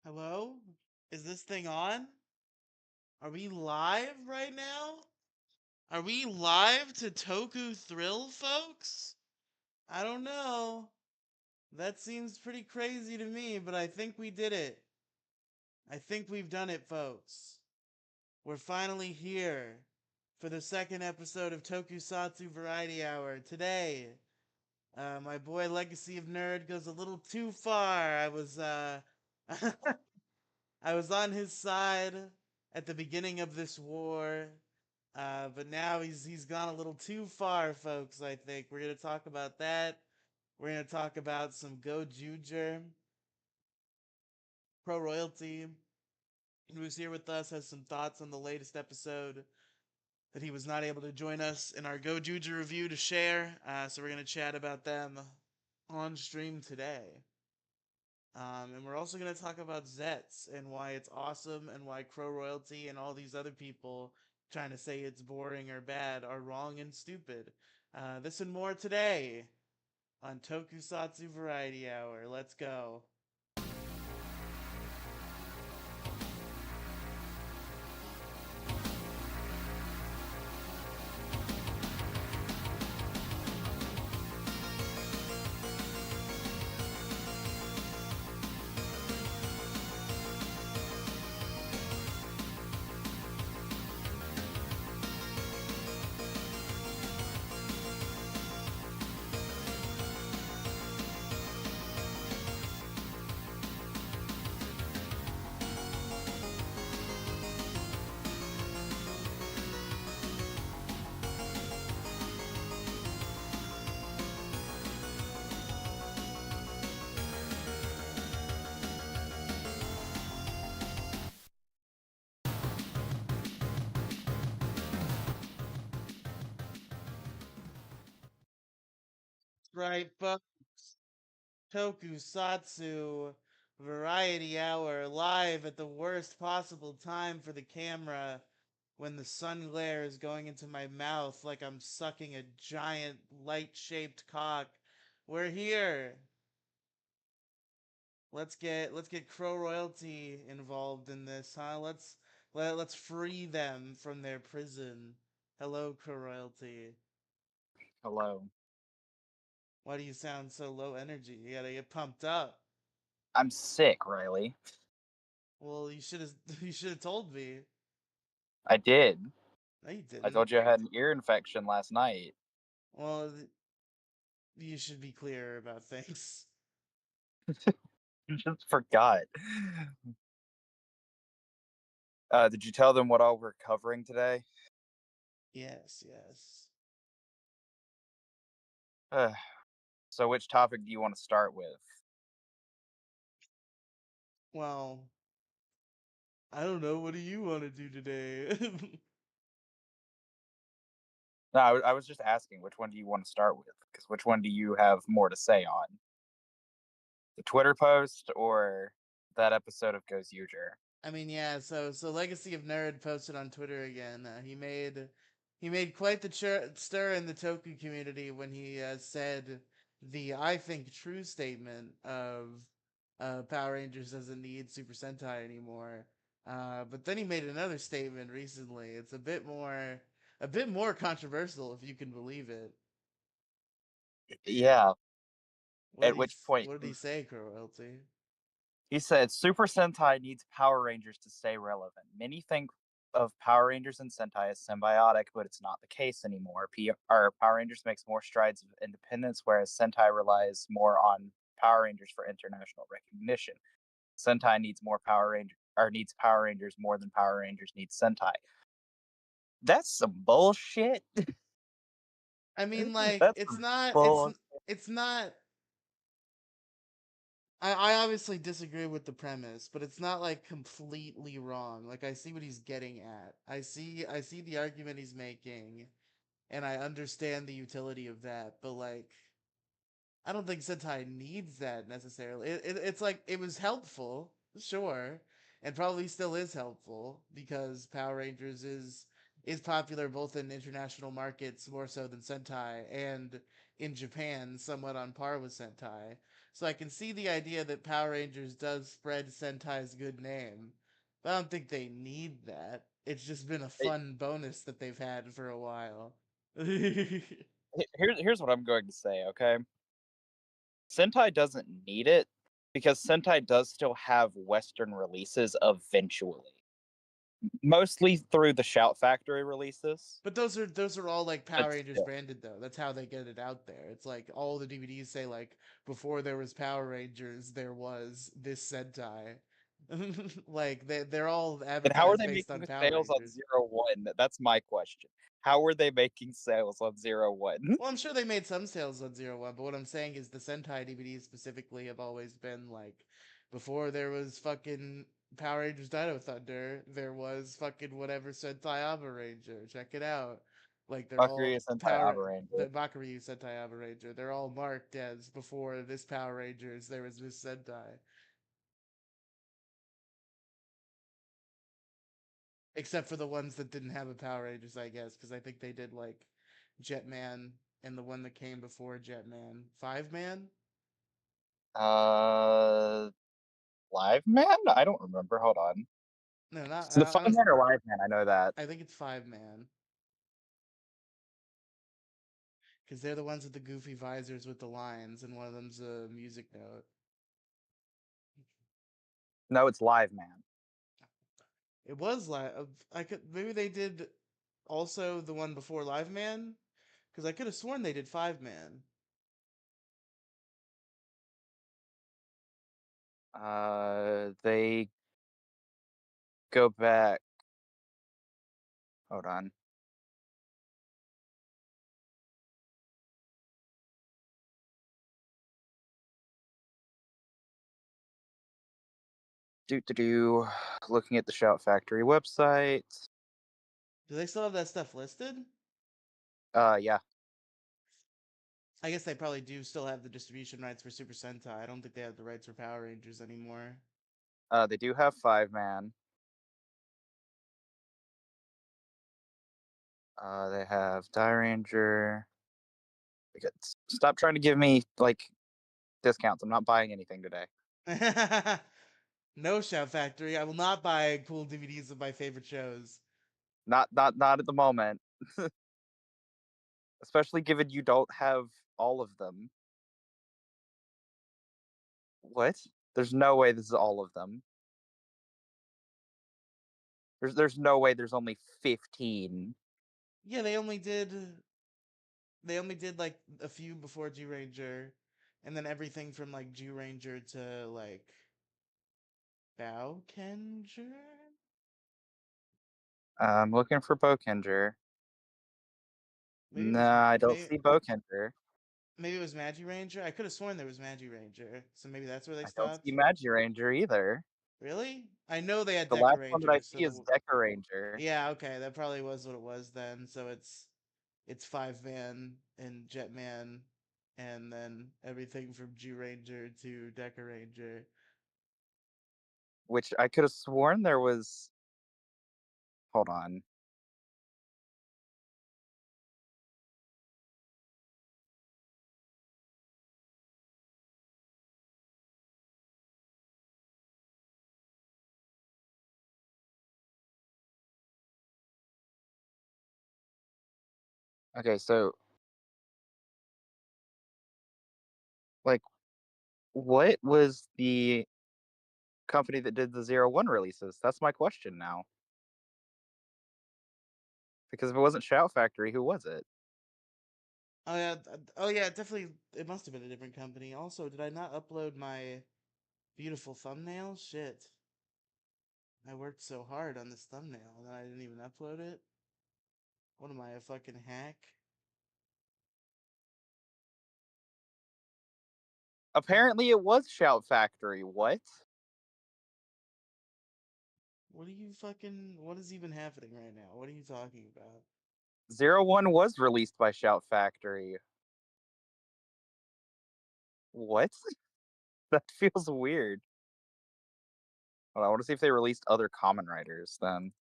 Hello? Is this thing on? Are we live right now? Are we live to Toku Thrill, folks? I don't know. That seems pretty crazy to me, but I think we did it. I think we've done it, folks. We're finally here for the second episode of Tokusatsu Variety Hour. Today, my boy Legacy of Nerd goes a little too far. I was on his side at the beginning of this war, but now he's gone a little too far, folks. I think we're gonna talk about that. We're gonna talk about some GoZyuger, Pro Royalty, who's here with us, has some thoughts on the latest episode that he was not able to join us in our GoZyuger review to share. So we're gonna chat about them on stream today. And we're also going to talk about ZETZ and why it's awesome and why Crow Royalty and all these other people trying to say it's boring or bad are wrong and stupid. This and more today on Tokusatsu Variety Hour. Let's go. Right, folks. Tokusatsu Variety Hour live at the worst possible time for the camera when the sun glare is going into my mouth like I'm sucking a giant light-shaped cock. We're here. Let's get Crow Royalty involved in this, huh? Let's free them from their prison. Hello, Crow Royalty. Hello. Why do you sound so low energy? You gotta get pumped up. I'm sick, Riley. Well, you should have you should have told me. I did. No, you I didn't. told you I had an ear infection last night. Well, you should be clearer about things. Just forgot. Did you tell them what all we're covering today? Yes, yes. Uh, so, which topic do you want to start with? Well, I don't know. What do you want to do today? No, I was just asking which one do you want to start with? Because which one do you have more to say on? The Twitter post or that episode of GoZyuger? I mean, yeah. So Legacy of Nerd posted on Twitter again. He made quite the stir in the Toku community when he said the I think true statement of Power Rangers doesn't need Super Sentai anymore. But then he made another statement recently. It's a bit more controversial if you can believe it. Yeah. What At did he which point what did he say, Royalty? he said Super Sentai needs Power Rangers to stay relevant. Many think of Power Rangers and Sentai as symbiotic, but it's not the case anymore. Power Rangers makes more strides of independence, whereas Sentai relies more on Power Rangers for international recognition. Sentai needs more Power Rangers or needs Power Rangers more than Power Rangers needs Sentai. That's some bullshit. I mean, like, That's it's some not, it's, bull. it's not. I obviously disagree with the premise, but it's not like completely wrong. Like, I see what he's getting at. I see the argument he's making, and I understand the utility of that. But like, I don't think Sentai needs that necessarily. It's like it was helpful, sure, and probably still is helpful because Power Rangers is popular both in international markets more so than Sentai and in Japan somewhat on par with Sentai. So I can see the idea that Power Rangers does spread Sentai's good name, but I don't think they need that. It's just been a fun bonus that they've had for a while. Here's what I'm going to say, okay? Sentai doesn't need it because Sentai does still have Western releases eventually. Mostly through the Shout Factory releases. But those are all like Power But Rangers still. branded though. That's how they get it out there. It's like all the DVDs say like before there was Power Rangers, there was this Sentai. Like they're all And how are advertised they based on making Power sales on Rangers. 01? That's my question. How are they making sales on 01? Well, I'm sure they made some sales on Zero One, but what I'm saying is the Sentai DVDs specifically have always been like before there was fucking Power Rangers Dino Thunder, there was fucking whatever Sentai Aba Ranger. Check it out. Like they're all Bakuya Sentai Power Abaranger. the Bakuryu Sentai Aba Ranger. They're all marked as before this Power Rangers there was this Sentai. Except for the ones that didn't have a Power Rangers, I guess, because I think they did like Jetman and the one that came before Jetman. 5-Man? Live Man? I don't remember. Hold on. No, not So the Five Man or Live Man? I know that. I think it's 5-Man. Because they're the ones with the goofy visors with the lines, and one of them's a music note. No, it's Live Man. It was like I could maybe they did also the one before Live Man, because I could have sworn they did 5-Man. They go back. Hold on. Looking at the Shout Factory website. Do they still have that stuff listed? Yeah. I guess they probably do still have the distribution rights for Super Sentai. I don't think they have the rights for Power Rangers anymore. They do have Five Man. They have Die Ranger. Stop trying to give me like discounts. I'm not buying anything today. No, Shout Factory. I will not buy cool DVDs of my favorite shows. Not at the moment. Especially given you don't have all of them. What? There's no way this is all of them. There's no way there's only 15. Yeah, they only did like a few before G Ranger, and then everything from like G Ranger to like Bowkenger. I'm looking for Bokenger. Maybe it was Nah, I don't see Bokenger. maybe it was Magi Ranger. I could have sworn there was Magi Ranger, so maybe that's where they I don't stopped. see Magi Ranger either. Really? I know they had The Deca last one that I Rangers, so see is the Deca Ranger, yeah, okay, that probably was what it was then. So it's 5-Man and Jetman, and then everything from G Ranger to Deca Ranger. which I could have sworn there was. Hold on. Okay, so like, what was the company that did the 01 releases? That's my question now. Because if it wasn't Shout Factory, who was it? Oh yeah, definitely. It must have been a different company. Also, did I not upload my beautiful thumbnail? Shit, I worked so hard on this thumbnail and I didn't even upload it. What am I, a fucking hack? Apparently, it was Shout Factory. What? What are you fucking? What is even happening right now? What are you talking about? 01 was released by Shout Factory. What? That feels weird. Well, I want to see if they released other Common Writers then.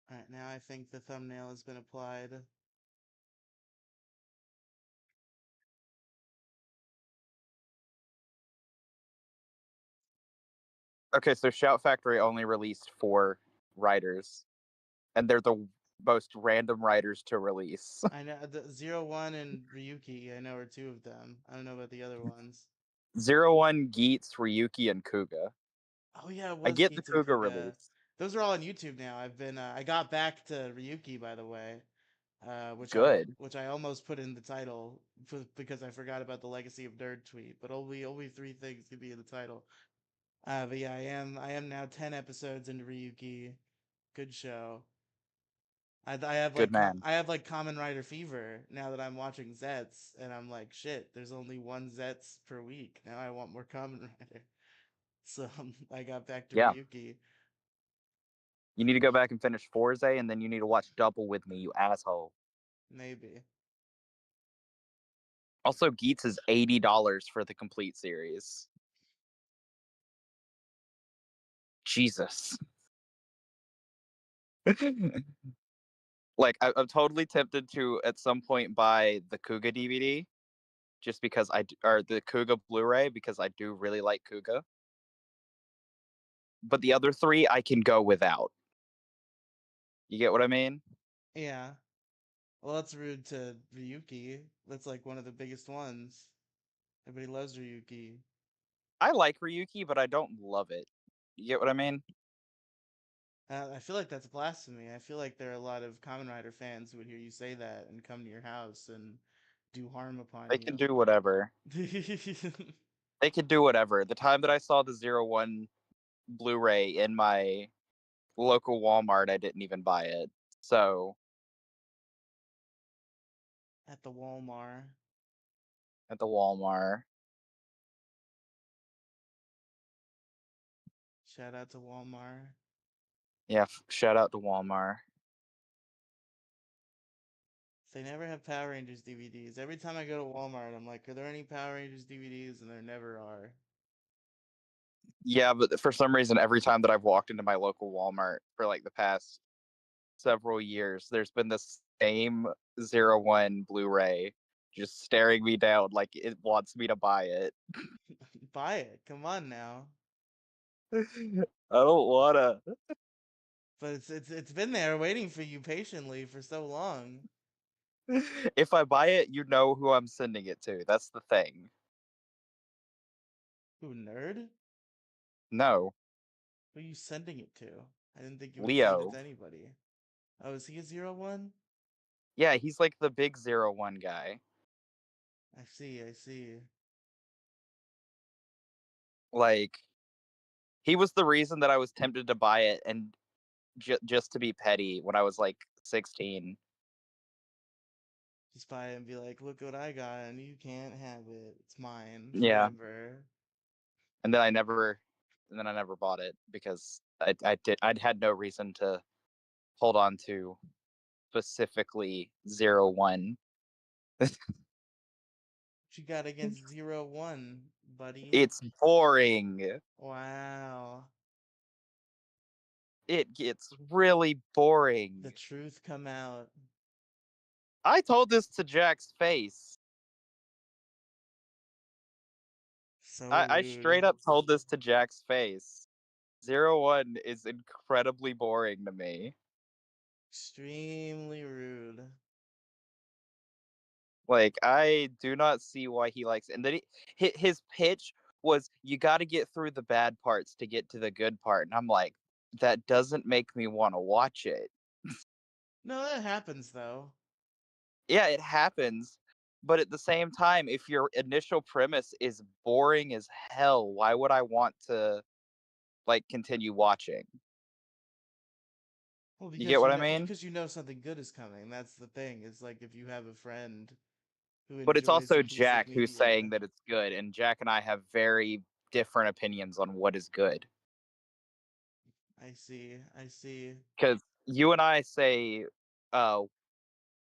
All right, now I think the thumbnail has been applied. Okay, so Shout Factory only released 4 writers, and they're the most random writers to release. I know the 01 and Ryuki. I know are two of them. I don't know about the other ones. 01, Geats, Ryuki, and Kuga. Oh yeah, it I was get the Geets and Kuga Kuga. release. Those are all on YouTube now. I got back to Ryuki by the way, Good. which I almost put in the title because I forgot about the Legacy of Nerd tweet. But only three things can be in the title. But yeah, I am now 10 episodes into Ryuki. Good show. Good man. I have like Common Rider fever now that I'm watching Zets, and I'm like, shit. There's only one Zets per week now. I want more Common Rider, so I got back to Yeah. Ryuki. You need to go back and finish Forze, and then you need to watch Double with me, you asshole. Maybe. Also, Geats is $80 for the complete series. Jesus. Like, I'm totally tempted to, at some point, buy the Kuga DVD, just because or the Kuga Blu-ray, because I do really like Kuga. But the other 3, I can go without. You get what I mean? Yeah. Well, that's rude to Ryuki. That's like one of the biggest ones. Everybody loves Ryuki. I like Ryuki, but I don't love it. You get what I mean? I feel like that's blasphemy. I feel like there are a lot of Kamen Rider fans who would hear you say that and come to your house and do harm upon They can you. do whatever. They can do whatever. The time that I saw the 01 Blu-ray in my local Walmart, I didn't even buy it. So, At the Walmart. at the Walmart. Shout out to Walmart. Yeah, shout out to Walmart. They never have Power Rangers DVDs. Every time I go to Walmart, I'm like, are there any Power Rangers DVDs? And there never are. Yeah, but for some reason, every time that I've walked into my local Walmart for like the past several years, there's been this same 01 Blu-ray just staring me down like it wants me to buy it. Buy it. Come on now. I don't wanna. But it's been there waiting for you patiently for so long. If I buy it, you know who I'm sending it to. That's the thing. Who, nerd? No, Who are you sending it to? I didn't think you would send it Leo. to anybody. Oh, is he a 01? Yeah, he's like the big 01 guy. I see, I see. Like, he was the reason that I was tempted to buy it, and just to be petty when I was like 16. Just buy it and be like, look what I got, and you can't have it. It's mine Yeah, forever. and then I never bought it because I'd had no reason to hold on to specifically 01. What you got against 01, buddy? It's boring. Wow. It gets really The boring. truth come out. I told this to Jack's face. So I rude. straight up told this to Jack's face. 01 is incredibly boring to me. Extremely rude. Like, I do not see why he likes it. And then his pitch was, you got to get through the bad parts to get to the good part. And I'm like, that doesn't make me want to watch it. No, that happens though. Yeah, it happens. But at the same time, if your initial premise is boring as hell, why would I want to, like, continue watching? Well, You get what I mean? because you know something good is coming. That's the thing. It's like if you have a friend who But it's enjoys a also piece of Jack who's saying media. that it's good, and Jack and I have very different opinions on what is good. I see. I see. Because you and I say, uh,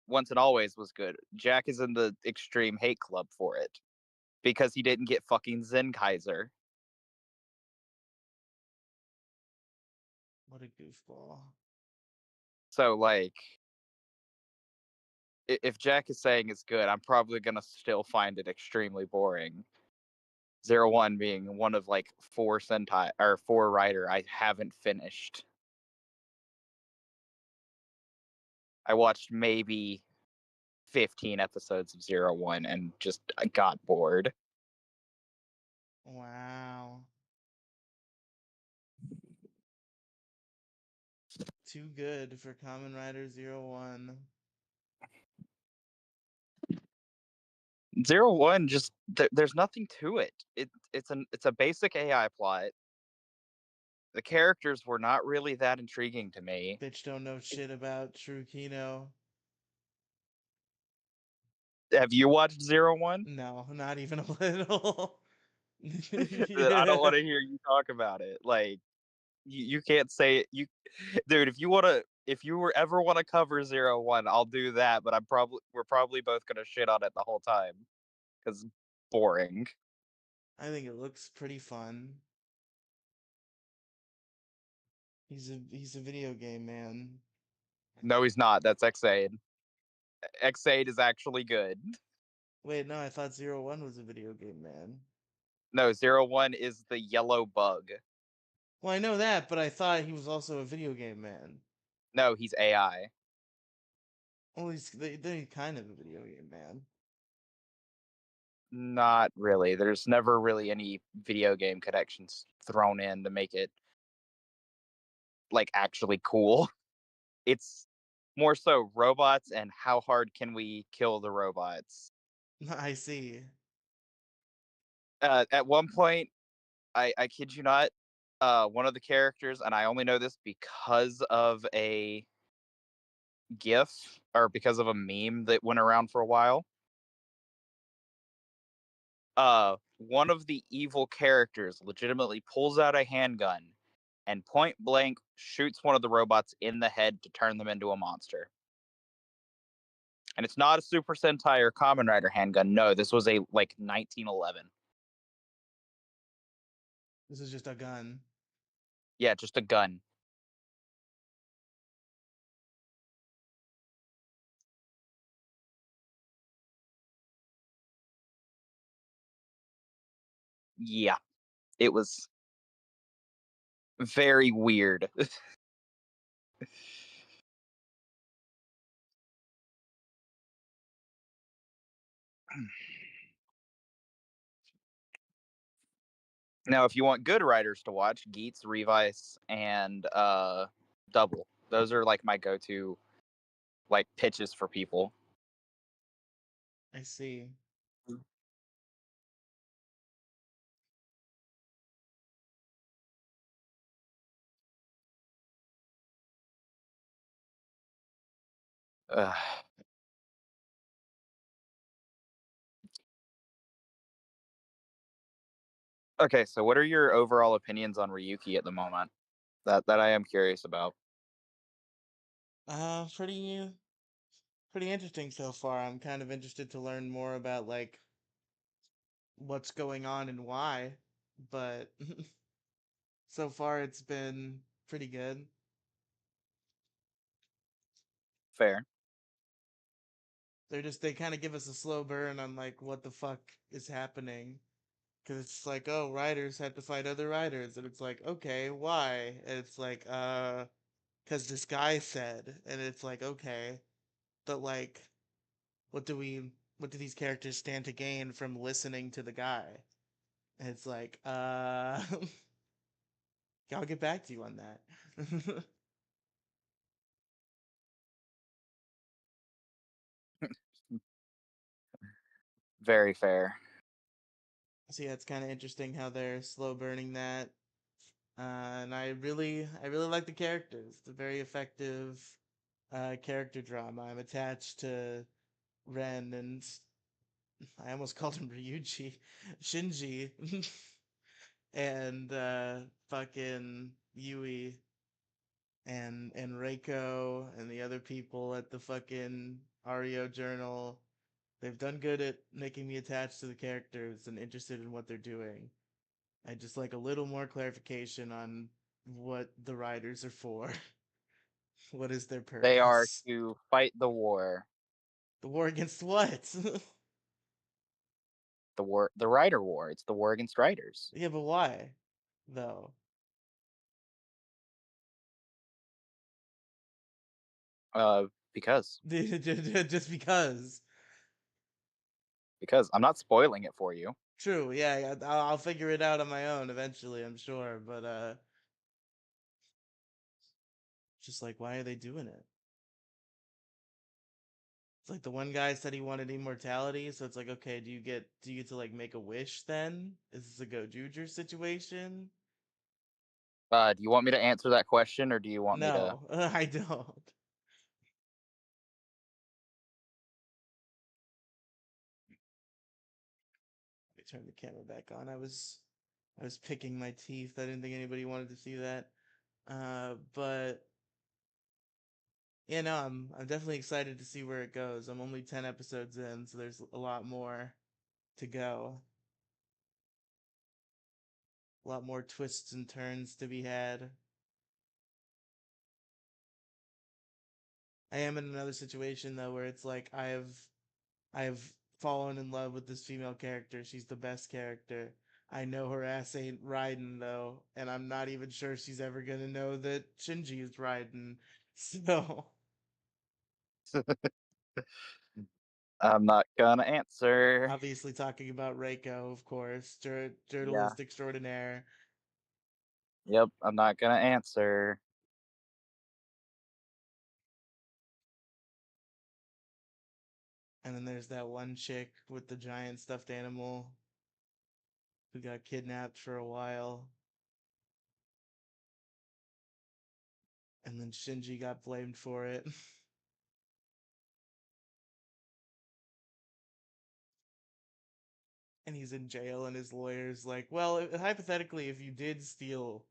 Once and Always was good. Jack is in the extreme hate club for it because he didn't get fucking Zen Kaiser. What a goofball. So, like, if Jack is saying it's good, I'm probably gonna still find it extremely boring. 01 being one of like 4 Sentai or 4 writer I haven't finished. I watched maybe 15 episodes of 01 and just got bored. Wow. Too good for Kamen Rider 01. 01 just there's nothing to it. It's a basic AI plot. The characters were not really that intriguing to me. Bitch don't know shit about True Kino. Have you watched 01? No, not even a little. Then I don't Yeah. want to hear you talk about it. Like you can't say it. You, dude. If you were ever want to cover 01, I'll do that. But we're probably both gonna shit on it the whole time because boring. I think it looks pretty fun. He's a video game man. No, he's not. That's X8. X8 is actually good. Wait, no, I thought 01 was a video game man. No, 01 is the yellow bug. Well, I know that, but I thought he was also a video game man. No, he's AI. Well, he's kind of a video game man. Not really. There's never really any video game connections thrown in to make it like actually cool. It's more so robots and how hard can we kill the robots. I see. At one point, I kid you not, one of the characters, and I only know this because of a GIF or because of a meme that went around for a while. One of the evil characters legitimately pulls out a handgun and point blank shoots one of the robots in the head to turn them into a monster. And it's not a Super Sentai or Kamen Rider handgun. No, this was a like 1911. This is just a gun. Yeah, just a gun. Yeah, it was very weird. Now, if you want good writers to watch, Geats, Revice, and Double. Those are like my go-to like pitches for people. I see. Ugh. Okay, so what are your overall opinions on Ryuki at the moment? That I am curious about. Pretty interesting so far. I'm kind of interested to learn more about like what's going on and why, but so far it's been pretty good. Fair. They kind of give us a slow burn on like what the fuck is happening. Cause it's like, oh, riders have to fight other riders, and it's like, okay, why? And it's like, cause this guy said, and it's like, okay, but like, what do we, what do these characters stand to gain from listening to the guy? And it's like, I'll get back to you on that. Very fair. So yeah, it's kind of interesting how they're slow burning that. And I really like the characters. It's a very effective character drama. I'm attached to Ren, and I almost called him Ryuji, Shinji, and fucking Yui, and Reiko, and the other people at the fucking Ario Journal. They've done good at making me attached to the characters and interested in what they're doing. I just like a little more clarification on what the writers are for. What is their They are purpose? to fight the war. The war against what? the writer war. It's the war against writers. Yeah, but why? Though. Uh, because Just because. I'm not spoiling it for you. True, yeah, I'll figure it out on my own eventually, I'm sure, but just like, why are they doing it? It's like the one guy said he wanted immortality, so it's like, okay, do you get to like make a wish then? Is this a GoZyuger situation? Do you want me to answer that question, or do you want me to? No, I don't. Let me turn the camera back on. I was picking my teeth. I didn't think anybody wanted to see that. But yeah, no, I'm definitely excited to see where it goes. I'm only 10 episodes in, so there's a lot more to go. A lot more twists and turns to be had. I am in another situation though where it's like I've fallen in love with this female character. She's the best character. I know her ass ain't riding though, and I'm not even sure she's ever gonna know that Shinji is riding. So I'm not gonna answer. obviously talking about Reiko, of course, Yeah. journalist extraordinaire. Yep. I'm not gonna answer. And then there's that one chick with the giant stuffed animal who got kidnapped for a while. And then Shinji got blamed for it. And he's in jail, and his lawyer's like, well, hypothetically, if you did steal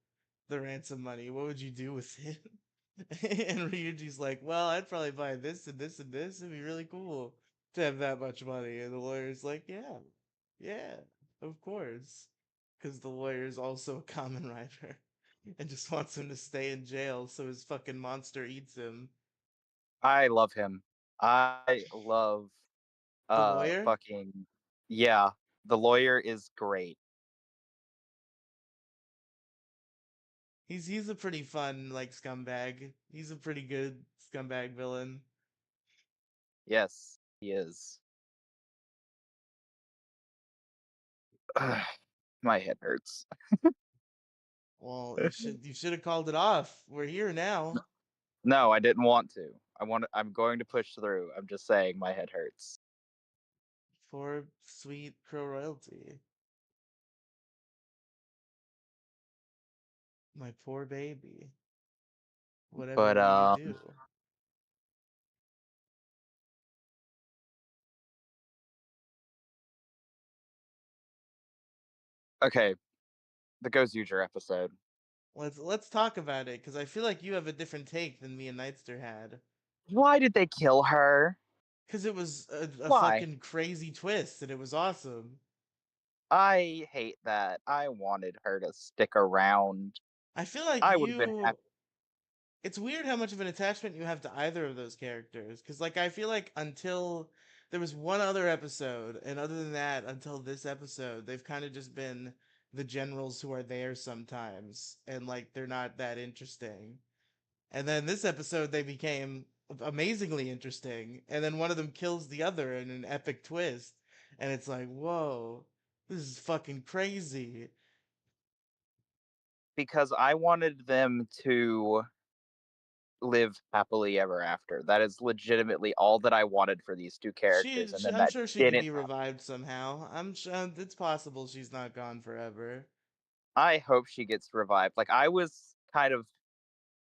the ransom money, what would you do with it? And Ryuji's like, well, I'd probably buy this and this and this. It'd be really cool to have that much money. And the lawyer's like, yeah, yeah, of course. Because the lawyer's also a common writer and just wants him to stay in jail so his fucking monster eats him. I love him. I love The lawyer? fucking yeah. The lawyer is great. He's a pretty fun like scumbag. He's a pretty good scumbag villain. Yes, he is. My head hurts. Well, you should have called it off. We're here now. No, I didn't want to. I'm going to push through. I'm just saying my head hurts. For sweet crow royalty. My poor baby. Whatever But will you do? okay, the GoZyuger episode. Let's talk about it because I feel like you have a different take than me and Nightster had. Why did they kill her? Because it was a Why? fucking crazy twist and it was awesome. I hate that. I wanted her to stick around. I feel like I would have been happy. it's weird how much of an attachment you have to either of those characters because like I feel like until there was one other episode, and other than that, until this episode, they've kind of just been the generals who are there sometimes, and like they're not that interesting. And then this episode they became amazingly interesting, and then one of them kills the other in an epic twist, and it's like, whoa, this is fucking crazy. Because I wanted them to live happily ever after. That is legitimately all that I wanted for these two characters, and then I'm that sure she could didn't be happen. revived somehow. I'm sure it's possible she's not gone forever. I hope she gets revived. Like I was kind of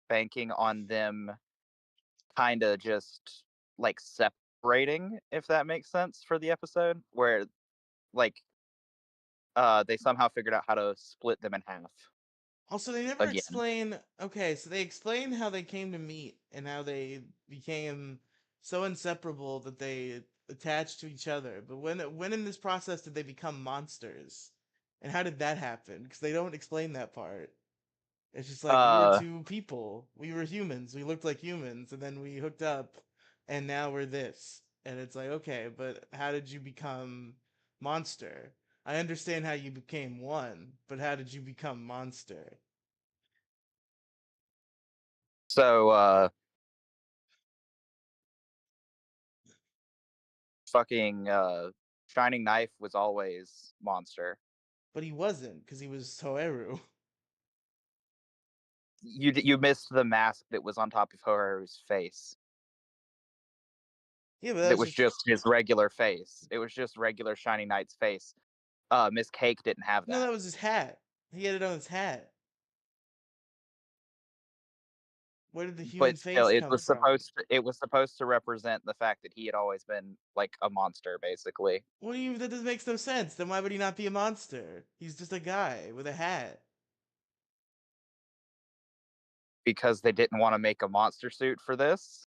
banking on them kind of just like separating, if that makes sense, for the episode, where like they somehow figured out how to split them in half Also, they never again. explain. Okay, so they explain how they came to meet and how they became so inseparable that they attached to each other. But when in this process did they become monsters? And how did that happen? Because they don't explain that part. It's just like we were Uh two people. We were humans. We looked like humans, and then we hooked up, and now we're this. And it's like, okay, but how did you become monster. I understand how you became one, but how did you become monster? So, fucking Shining Knife was always monster. But he wasn't, because he was Toeru. You missed the mask that was on top of Hoharu's face. Yeah, but that That was was just just his regular face. It was just regular Shining Knight's face. Miss Cake didn't have no, that that. was his hat. He had it on his hat. Where did the human But still, face come from? it was supposed to represent the fact that he had always been like a monster, basically, What do you? That doesn't make no sense. Then why would he not be a monster? He's just a guy with a hat. because they didn't want to make a monster suit for this.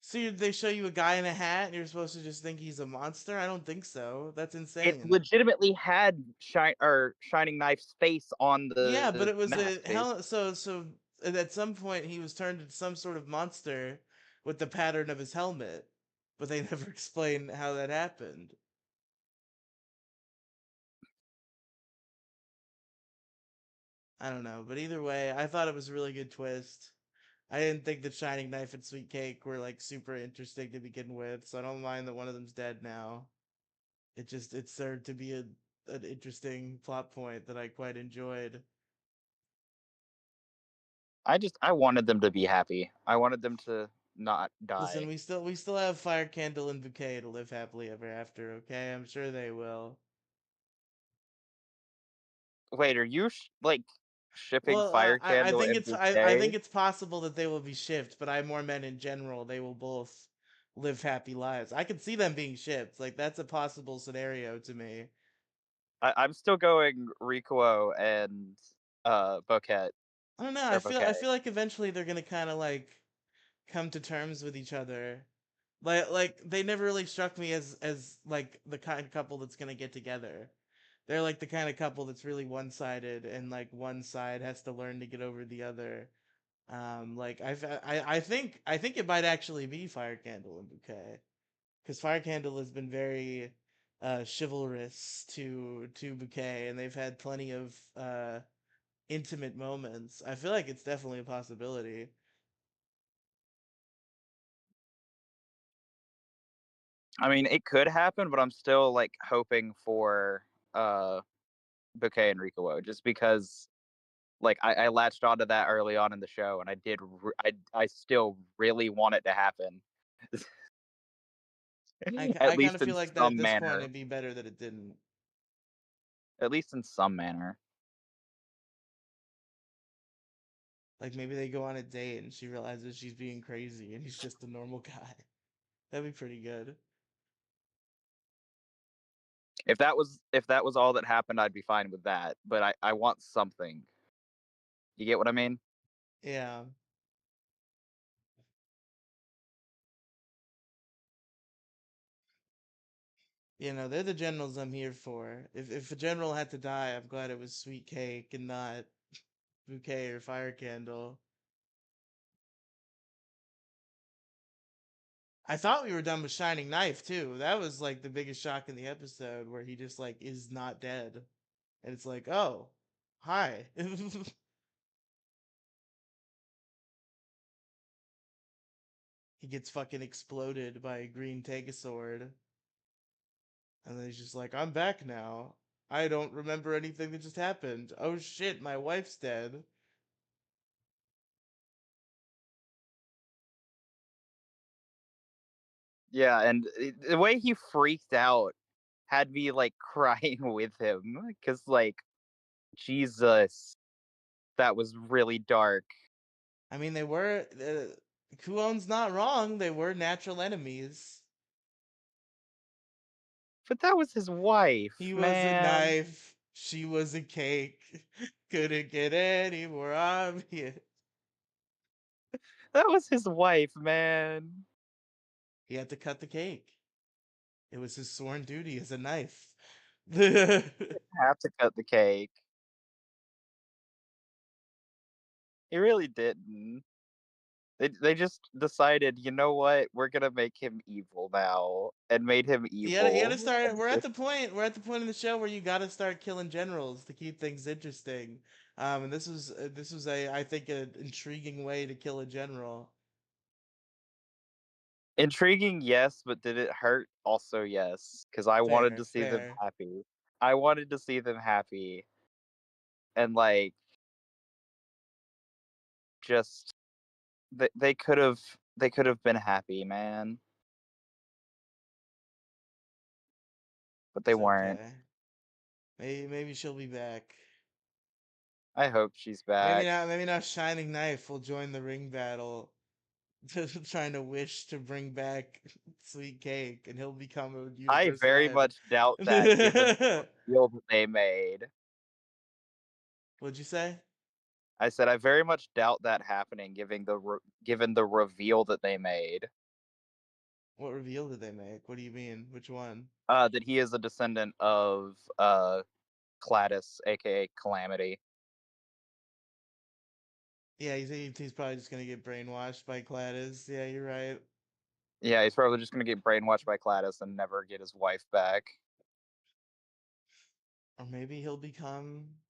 So they show you a guy in a hat, and you're supposed to just think he's a monster? I don't think so. That's It insane. legitimately had Shining Knife's face on Yeah, but the it was a mask, hell. So at some point he was turned into some sort of monster with the pattern of his helmet, but they never explain how that happened. I don't know, but either way, I thought it was a really good twist. I didn't think that Shining Knife and Sweet Cake were like super interesting to begin with, so I don't mind that one of them's dead now. It served to be an interesting plot point that I quite enjoyed. I wanted them to be happy. I wanted them to not Listen, die. we still have Fire Candle and Bouquet to live happily ever after, okay? I'm sure they will. Wait, are you like shipping Well, Fire I Candle think and it's I Bouquet? think it's possible that they will be shipped, but I more meant in general they will both live happy lives. I could see them being shipped. Like that's a possible scenario to me. I'm still going Rikuo and Bouquet I don't know. or I Bouquet. feel like eventually they're gonna kind of like come to terms with each other. Like they never really struck me as like the kind of couple that's gonna get together. They're like the kind of couple that's really one sided, and like one side has to learn to get over the other. Like I think it might actually be Fire Candle and Bouquet, because Fire Candle has been very chivalrous to Bouquet, and they've had plenty of intimate moments. I feel like it's definitely a possibility. I mean, it could happen, but I'm still like hoping for uh Bouquet and Rikuo just because like I latched onto that early on in the show and I still really want it to happen. I At kind least of in feel like that at some this point manner. it'd be better that it didn't. At least in some manner. Like maybe they go on a date and she realizes she's being crazy and he's just a normal guy. That'd be pretty good. If that was all that happened, I'd be fine with that. But I want something. You get what I mean? Yeah. You know, they're the generals I'm here for. If a general had to die, I'm glad it was Sweet Cake and not Bouquet or Fire Candle. I thought we were done with Shining Knife too. That was like the biggest shock in the episode where he just like is not dead. And it's like, oh, hi. He gets fucking exploded by a green Sword. And then he's just like, I'm back now. I don't remember anything that just happened. Oh shit, my wife's dead. Yeah, and the way he freaked out had me like crying with him because like Jesus, that was really dark. I mean, they were. Kuon's not wrong. They were natural enemies. But that was his wife, He was a man. knife. She was a cake. Couldn't get any more obvious. That was his wife, man. He had to cut the cake. It was his sworn duty as a knife. Have to cut the cake. He really didn't. They just decided, you know what, we're gonna make him evil now, and made him You gotta evil. start. We're at the point. We're at the point in the show where you gotta start killing generals to keep things interesting. And this was a I think an intriguing way to kill a general. Intriguing, yes, but did it hurt? Also, yes, because I wanted Fair, to see them fair. happy. I wanted to see them happy, and like just they could have been happy, man, but they It's weren't. okay. Maybe she'll be back. I hope she's back. Maybe now Shining Knife will join the ring battle, trying to wish to bring back Sweet Cake, and he'll become a I universal very head. much doubt that, given the reveal that they made. What'd you say? I said I very much doubt that happening, given the reveal that they made. What reveal did they make? What do you mean? Which one? That he is a descendant of Cladis, aka Calamity. Yeah, he's probably just gonna get brainwashed by Gladys. Yeah, you're right. Yeah, he's probably just gonna get brainwashed by Cladis and never get his wife back. Or maybe he'll become.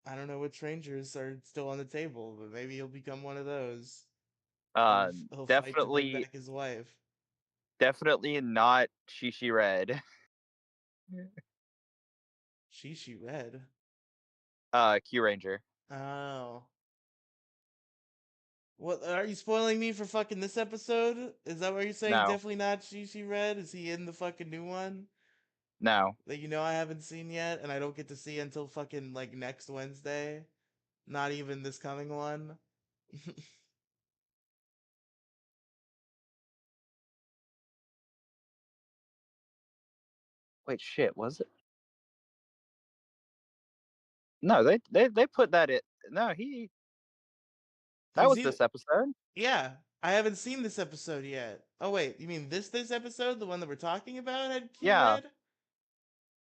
I don't know which Rangers are still on the table, but maybe he'll become one of those. Uh, He'll fight to bring definitely, back his wife. definitely not Shishi Red. She Red. Q Ranger. Oh. What are you spoiling me for fucking this episode? Is that what you're saying? No, Definitely not Shishi Red? Is he in the fucking new one? no. That I haven't seen yet and I don't get to see until fucking like next Wednesday? Not even this coming one? Wait, shit. Was it? No, they put that in. No, He that was was either this episode. Yeah. I haven't seen this episode yet. Oh wait, you mean this episode? The one that we're talking about had Q Yeah, Red?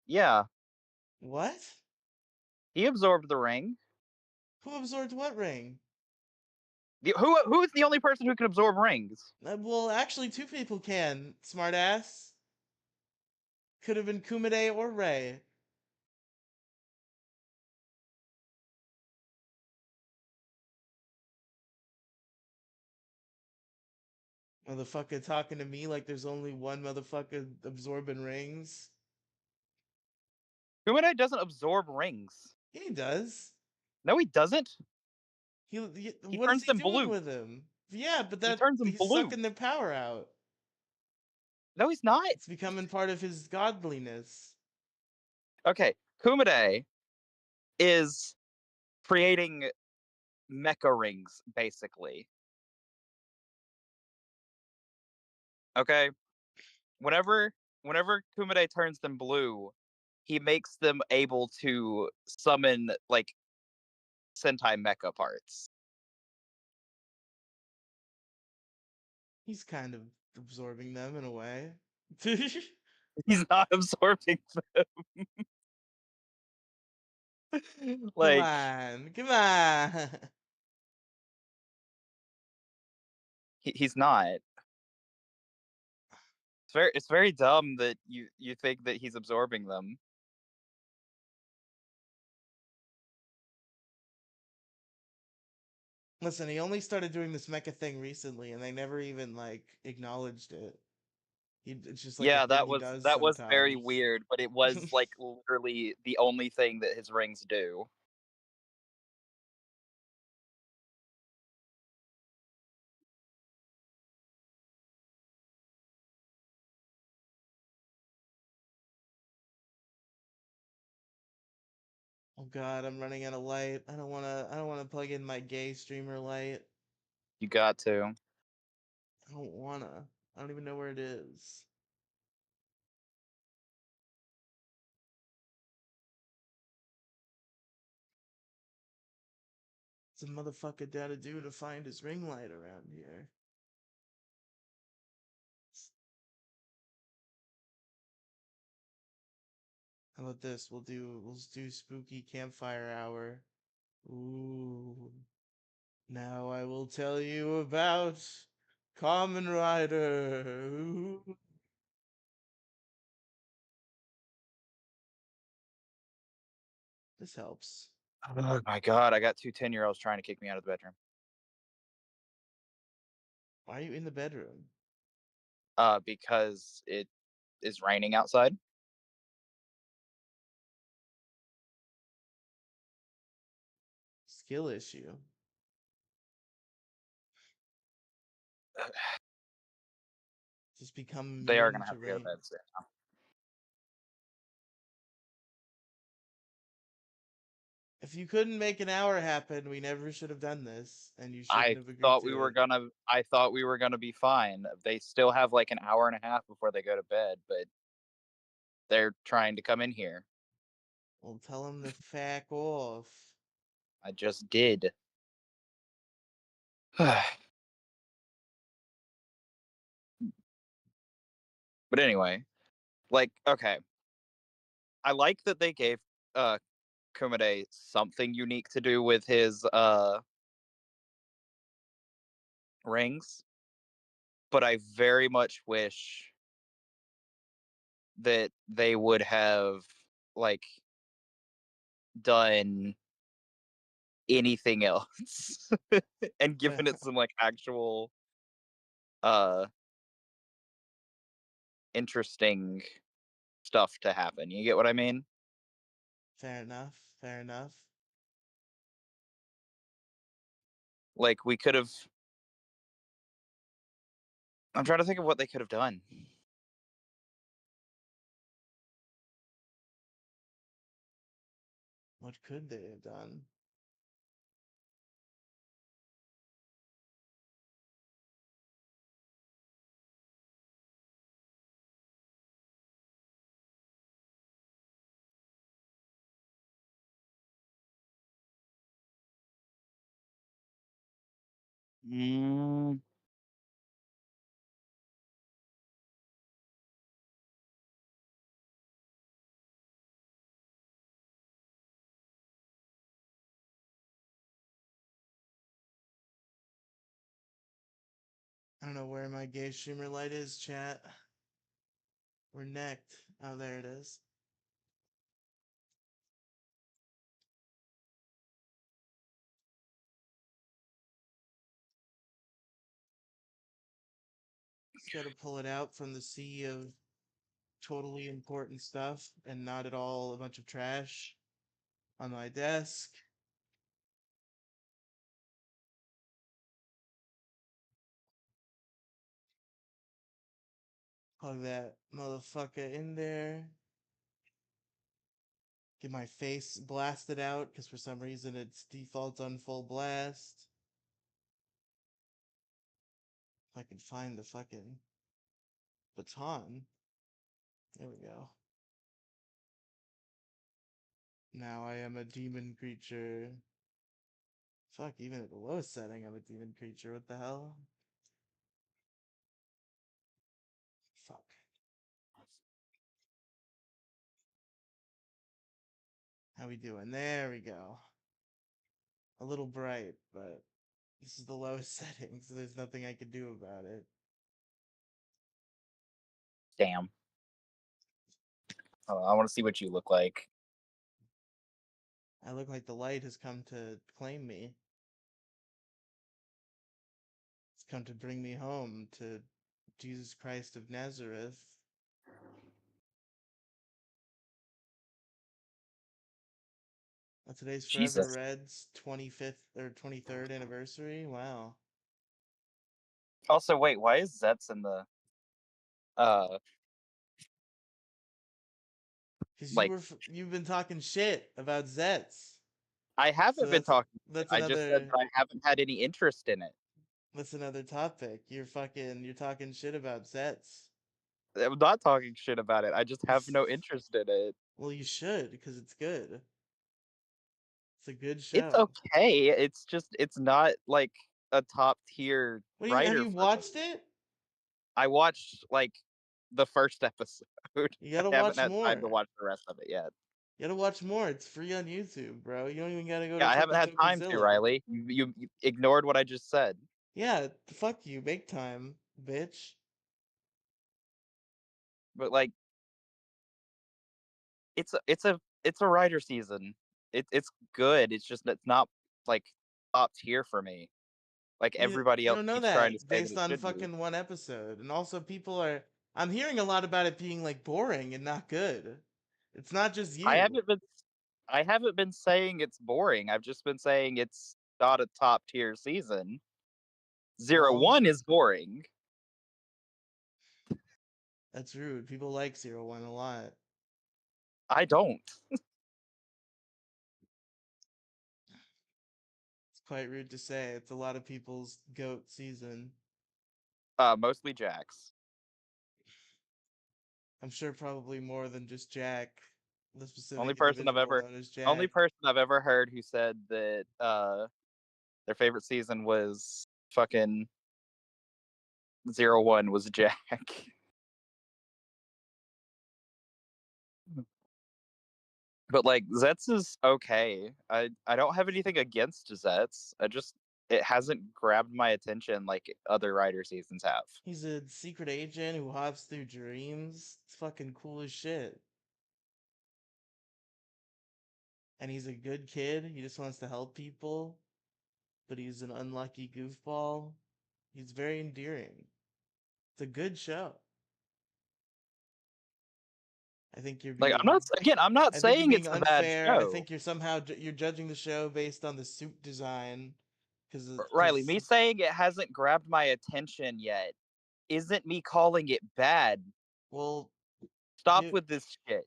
yeah. What? He absorbed the ring. Who absorbed what ring? Who is the only person who can absorb rings? Well, actually, two people can. Smartass. Could have been Kumade or Ray. Motherfucker talking to me like there's only one motherfucker absorbing rings. Kumite doesn't absorb rings. Yeah, he does. No, he doesn't. He What is turns he them doing blue. with him? Yeah, but He that turns them he's blue. sucking their power out. No, he's not. It's becoming part of his godliness. Okay, Kumite is creating mecha rings, basically. Okay, whenever Kumite turns them blue, he makes them able to summon like Sentai mecha parts. He's kind of absorbing them in a way. He's not absorbing them. Come Like on, come on. he's not. It's very dumb that you think that he's absorbing them. Listen, he only started doing this mecha thing recently, and they never even like acknowledged it. It's just like a Yeah, thing he does that was very sometimes. weird, but it was like literally the only thing that his rings do. Oh God, I'm running out of light. I don't wanna plug in my gay streamer light. You got to. I don't wanna. I don't even know where it is. What's a motherfucker gotta do to find his ring light around here? How about this? We'll do spooky campfire hour. Ooh. Now I will tell you about Kamen Rider. This helps. Oh my god, I got two 10-year-olds trying to kick me out of the bedroom. Why are you in the bedroom? Because it is raining outside. Skill issue. Just become They are immune gonna to have to go to rain. bed soon. If you couldn't make an hour happen, we never should have done this, and you shouldn't I have agreed thought to we were it. gonna. I thought we were gonna be fine. They still have like an hour and a half before they go to bed, but they're trying to come in here. Well, tell him to fuck off. I just did. But anyway, like, okay, I like that they gave uh Kumade something unique to do with his rings, but I very much wish that they would have like done anything else and given it some like actual uh interesting stuff to happen. You get what I mean? Fair enough. Fair enough. Like we could have. I'm trying to think of what they could have done. What could they have done? Mm, I don't know where my gay streamer light is, chat. We're necked. Oh, there it is. Just gotta pull it out from the sea of totally important stuff and not at all a bunch of trash on my desk. Plug that motherfucker in there. Get my face blasted out because for some reason it's defaults on full blast. If I can find the fucking baton. There we go. Now I am a demon creature. Fuck, even at the lowest setting, I'm a demon creature. What the hell? Fuck. How we doing? There we go. A little bright, but this is the lowest setting, so there's nothing I can do about it. damn. I want to see what you look like. I look like the light has come to claim me. It's come to bring me home to Jesus Christ of Nazareth. Today's Forever Jesus. Red's 25th or 23rd anniversary. Wow. Also, wait, why is Zets in the uh Because like you've been talking shit about ZETZ. I So haven't been talking shit. that's I just said another that I haven't had any interest in it. that's another topic. You're talking shit about ZETZ. I'm not talking shit about it. I just have no interest in it. Well, you should because it's good. It's a good It's show. okay. It's just it's not like a top tier What do you have writer you for me. watched it? I watched like the first episode. You I gotta haven't watch had time to more. watch the rest of it yet. You gotta watch more. It's free on YouTube, bro. You don't even gotta go to Yeah, I haven't fucking had time to, Tokusilla. Riley. You ignored what I just said. Yeah, fuck you. Make time, bitch. But like, it's a writer season. It's good. It's just it's not like top tier for me. Like everybody You else don't know keeps trying to that say that based it on should be. fucking one episode. And also people are I'm hearing a lot about it being like boring and not good. It's not just I you. haven't been I haven't been saying it's boring. I've just been saying it's not a top tier season. Zero Well, one is boring. that's rude. People like Zero One a lot. I don't. It's quite rude to say. It's a lot of people's goat season. Mostly Jax. I'm sure probably more than just Jack, the Only specific person I've individual ever known as only Jack. person I've ever heard who said that their favorite season was fucking 01 was Jack. But like Zets is okay. I don't have anything against Zets. I just it hasn't grabbed my attention like other writer seasons have. He's a secret agent who hops through dreams. It's fucking cool as shit. And he's a good kid. He just wants to help people, but he's an unlucky goofball. He's very endearing. It's a good show. I think you're Like being I'm not I think you're saying being it's a bad unfair. I show. think you're somehow you're judging the show based on the suit design Riley, cuz me saying it hasn't grabbed my attention yet isn't me calling it bad. well Stop give with this shit.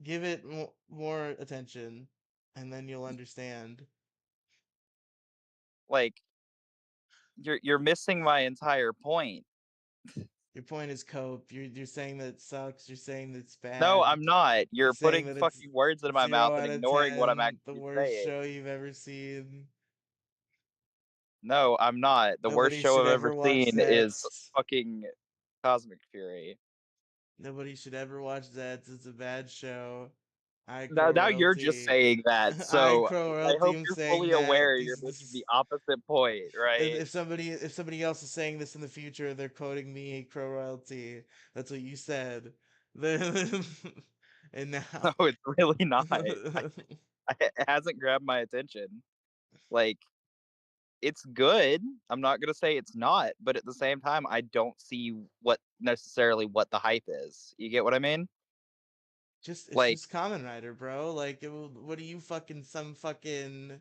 give it more attention and then you'll understand. Like you're missing my entire point. Your point is cope. You're saying that it sucks. You're saying that it's No, bad. I'm not. You're You're saying putting that it's fucking words in my mouth 0 and out of ignoring what I'm 10, the actually worst saying. show you've ever seen. No, I'm not. The worst Nobody show should I've ever ever watch seen is Zets. fucking Cosmic Fury. Nobody should ever watch Zets. It's a bad show. I Now, crow now you're just royalty. saying that. I So crow I royalty. hope I'm you're saying fully that aware you're these this making the is opposite point, right? if somebody else is saying this in the future, they're quoting me, crow royalty. That's what you said. Then and No, now it's really not. It hasn't grabbed my attention. Like, it's good. I'm not gonna say it's not, but at the same time, I don't see what the hype is. You get what I mean? it's Like, just Common Rider, bro. Like, what are you fucking some fucking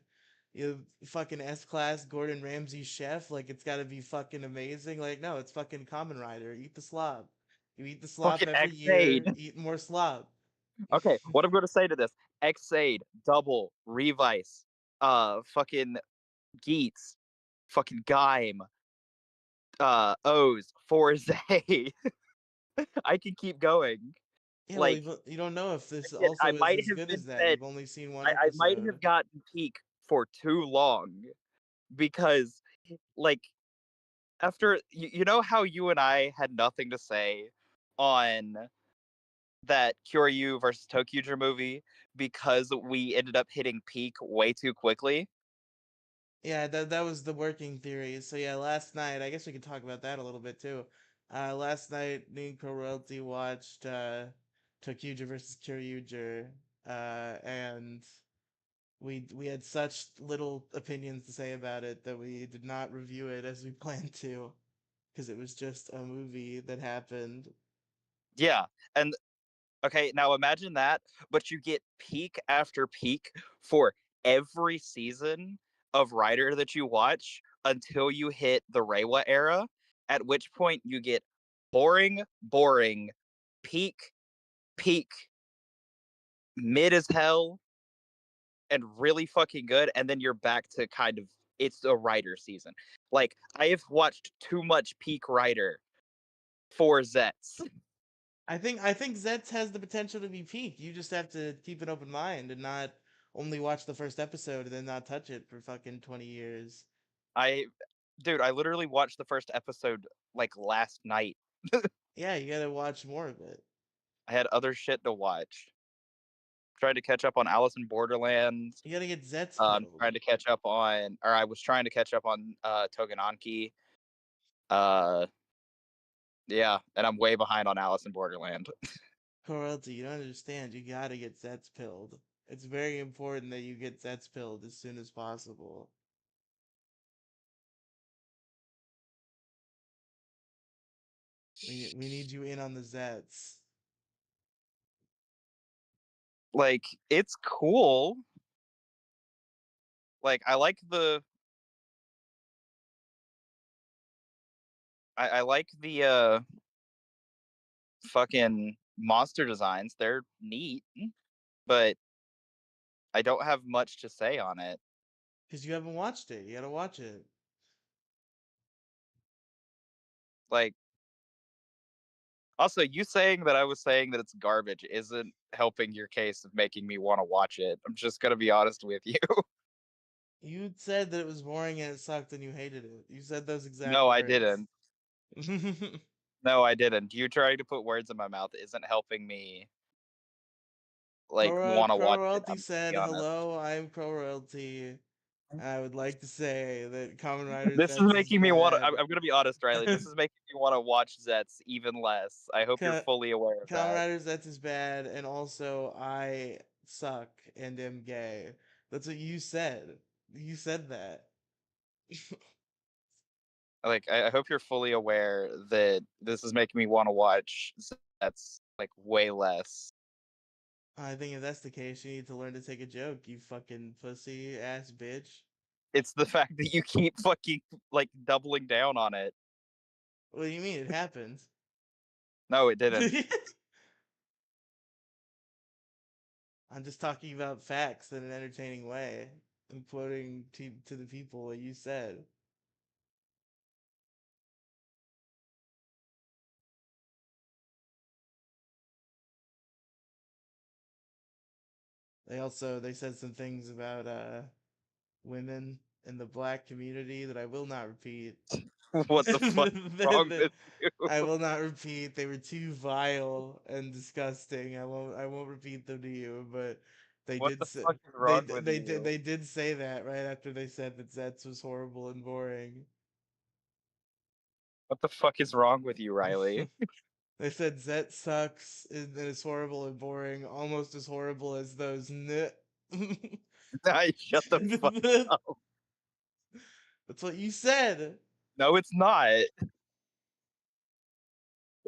fucking S class Gordon Ramsay chef? Like, it's got to be fucking amazing. Like, no, it's fucking Common Rider. Eat the slop. You eat the slop fucking every Xade. year. Eat more slop. Okay, what I'm gonna say to this: Xade, Double, Revice, fucking Geets, fucking Gaim, O's, Forze. I can keep going. Yeah, well, Like, you don't know if this again, I also is might as have good been as that. fed. You've only seen one I might episode. have gotten peak for too long because, like, after you know how you and I had nothing to say on that Kyoryu versus Tokuger movie because we ended up hitting peak way too quickly. Yeah, that was the working theory. So yeah, last night, I guess we could talk about that a little bit too. Last night, me and Royalty watched Tokuger versus Kyoryuger, and we had such little opinions to say about it that we did not review it as we planned to, because it was just a movie that happened. Yeah, and okay, now imagine that, but you get peak after peak for every season of Rider that you watch until you hit the Reiwa era, at which point you get boring, boring, peak, peak, mid as hell, and really fucking good, and then you're back to kind of it's a Rider season. Like, I have watched too much peak Rider for Zets. I think Zets has the potential to be peak. You just have to keep an open mind and not only watch the first episode and then not touch it for fucking 20 years. I Dude, I literally watched the first episode like last night. Yeah, you gotta watch more of it. I had other shit to watch. tried to catch up on Alice in Borderland. You gotta get Zets Trying pilled. to catch up on, or I was trying to catch up on Togenanki. Uh, yeah, and I'm way behind on Alice in Borderland. Royalty, you don't understand. You gotta get Zets pilled. It's very important that you get Zets pilled as soon as possible. We need you in on the Zets. Like, it's cool. Like, I like the I like the fucking monster designs. They're neat, but I don't have much to say on it. Because you haven't watched it. You gotta watch it. Like, also, you saying that I was saying that it's garbage isn't helping your case of making me want to watch it. I'm just gonna be honest with you. You said that it was boring and it sucked and you hated it. You said those exact No, I words. didn't. No, I didn't. You trying to put words in my mouth isn't helping me like want to Crow watch it. Royalty I'm gonna said, be honest. "Hello, I'm Crow Royalty. I would like to say that Kamen Rider This is Zets is making me want to. bad. I'm gonna be honest, Riley. This is making me want to watch Zets even less. I hope you're Ka- fully aware of Kamen that. Rider Zets is bad, and also I suck and am gay." That's what you said. You said that. Like, I hope you're fully aware that this is making me want to watch Zets like way less. I think if that's the case, you need to learn to take a joke, you fucking pussy ass bitch. It's the fact that you keep fucking like doubling down on it. What do you mean? It happened. No, it didn't. I'm just talking about facts in an entertaining way. I'm quoting to the people what you said. They said some things about women in the black community that I will not repeat. What the fuck is wrong with you? I will not repeat. They were too vile and disgusting. I won't repeat them to you, but they What did the say, fuck is wrong with you? they did say that right after they said that Zets was horrible and boring. What the fuck is wrong with you, Riley? They said Zet sucks and is horrible and boring, almost as horrible as those. I shut the fuck up. That's what you said. No, it's not.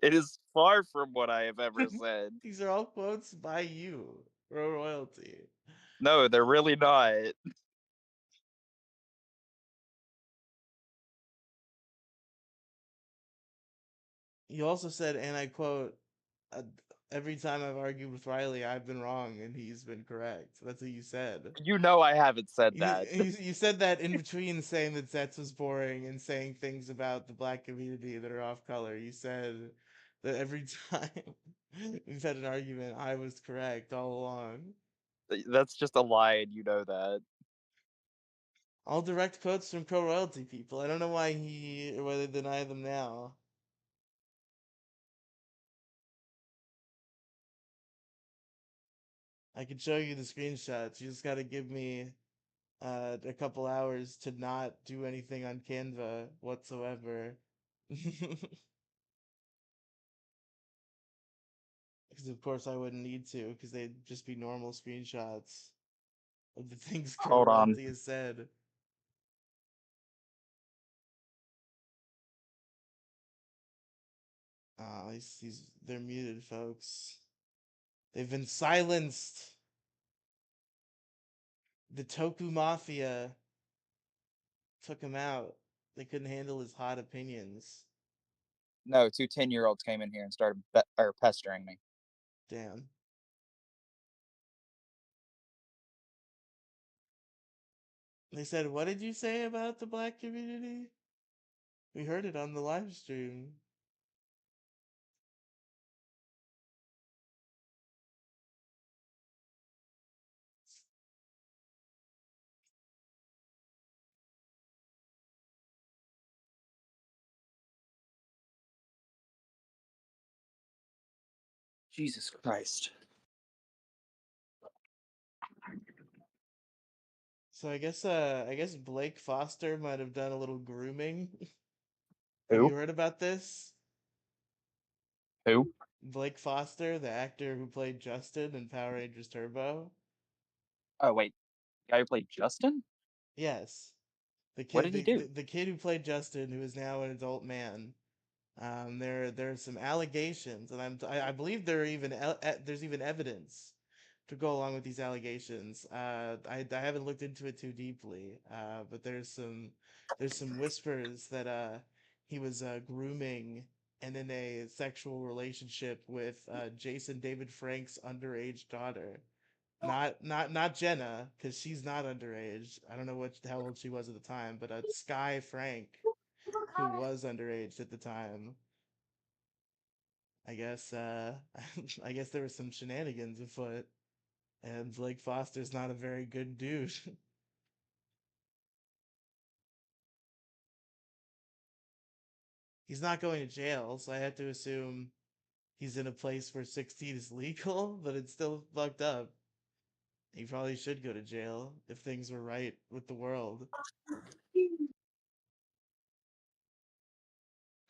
It is far from what I have ever said. These are all quotes by you, Royalty. No, they're really not. You also said, and I quote, uh, every time I've argued with Riley, I've been wrong and he's been correct. That's what you said. You know I haven't said that. You said that in between saying that Zets was boring and saying things about the black community that are off color. You said that every time we've had an argument, I was correct all along. That's just a lie, and you know that. All direct quotes from Crow Royalty people. I don't know why they deny them now. I can show you the screenshots. You just gotta give me a couple hours to not do anything on Canva whatsoever. Because of course I wouldn't need to, because they'd just be normal screenshots of the things Crow Hold on. Royalty has said. They're muted, folks. They've been silenced. The Toku Mafia took him out. They couldn't handle his hot opinions. No, two 10-year-olds came in here and started pestering me. Damn. They said, "What did you say about the black community?" We heard it on the live stream. Jesus Christ. So I guess Blake Foster might have done a little grooming. Have you Who? heard about this? Who? Blake Foster, the actor who played Justin in Power Rangers Turbo. Oh wait, the guy who played Justin? Yes, What did he do? the kid who played Justin, who is now an adult man. There are some allegations, and I believe there are even there's even evidence to go along with these allegations. I haven't looked into it too deeply, but there's some whispers that he was grooming and in a sexual relationship with Jason David Frank's underage daughter. Not Jenna, because she's not underage. I don't know how old she was at the time, but Sky Frank, who was underage at the time. I guess I guess there was some shenanigans afoot, and Blake Foster's not a very good dude. He's not going to jail, so I have to assume he's in a place where 16 is legal, but it's still fucked up. He probably should go to jail if things were right with the world.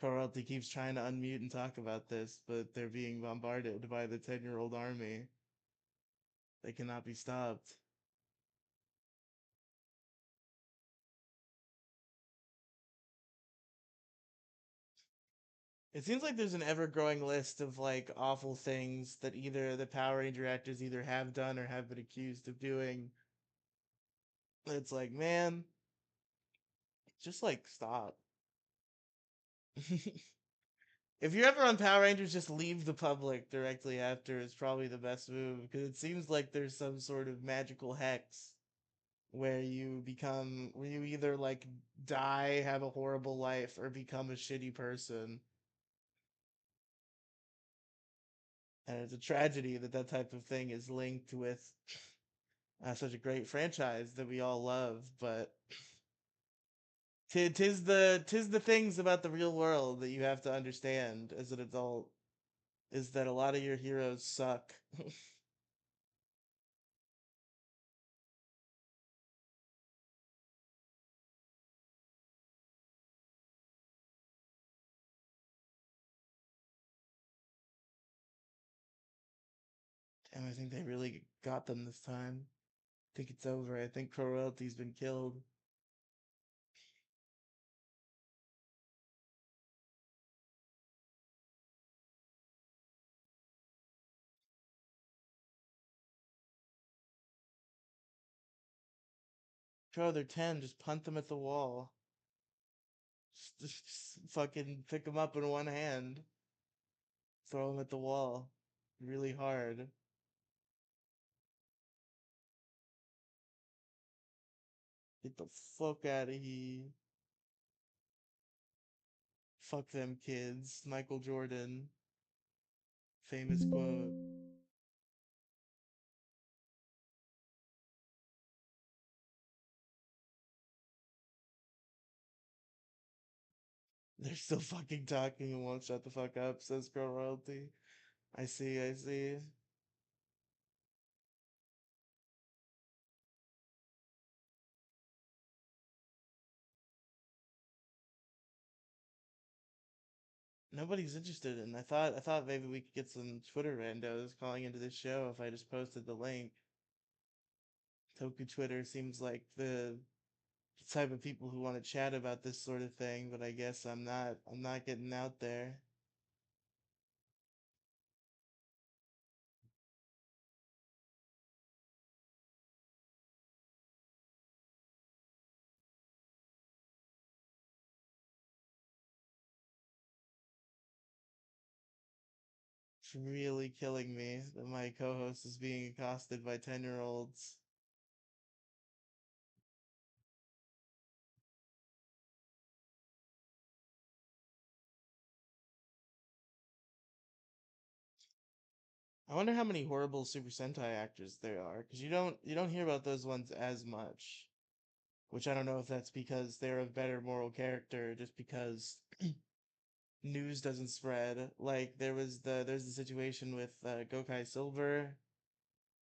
Coralty keeps trying to unmute and talk about this, but they're being bombarded by the 10-year-old army. They cannot be stopped. It seems like there's an ever-growing list of like awful things that either the Power Ranger actors either have done or have been accused of doing. It's like, man, just like stop. If you're ever on Power Rangers, just leave the public directly after is probably the best move because it seems like there's some sort of magical hex where you either like die, have a horrible life, or become a shitty person. And it's a tragedy that that type of thing is linked with such a great franchise that we all love. But tis the things about the real world that you have to understand as an adult is that a lot of your heroes suck. And I think they really got them this time. I think it's over. I think Pro Royalty's been killed. Pro, they're 10. Just punt them at the wall. Just fucking pick them up in one hand. Throw them at the wall. Really hard. Get the fuck out of here. Fuck them kids. Michael Jordan. Famous quote. They're still fucking talking and won't shut the fuck up, says Girl Royalty. I see, I see. Nobody's interested in. I thought maybe we could get some Twitter randos calling into this show if I just posted the link. Toku Twitter seems like the type of people who want to chat about this sort of thing, but I guess I'm not getting out there. It's really killing me that my co-host is being accosted by 10-year-olds. I wonder how many horrible Super Sentai actors there are, because you don't hear about those ones as much. Which I don't know if that's because they're a better moral character, just because news doesn't spread. Like there's the situation with Gokai Silver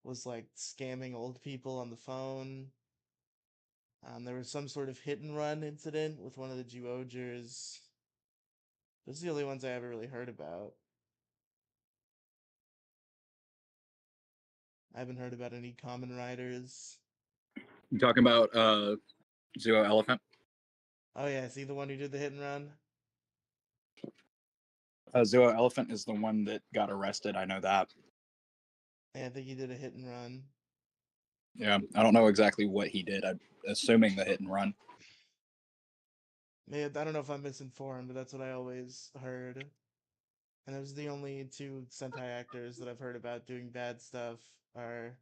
was like scamming old people on the phone. There was some sort of hit and run incident with one of the GoZyugers. Those are the only ones I ever really heard about. I haven't heard about any common riders. You talking about Zero Elephant? Oh yeah, is he the one who did the hit and run? Zero Elephant is the one that got arrested. I know that. Yeah, I think he did a hit and run. Yeah, I don't know exactly what he did. I'm assuming the hit and run. Man, I don't know if I'm misinformed, but that's what I always heard. And those are the only two Sentai actors that I've heard about doing bad stuff are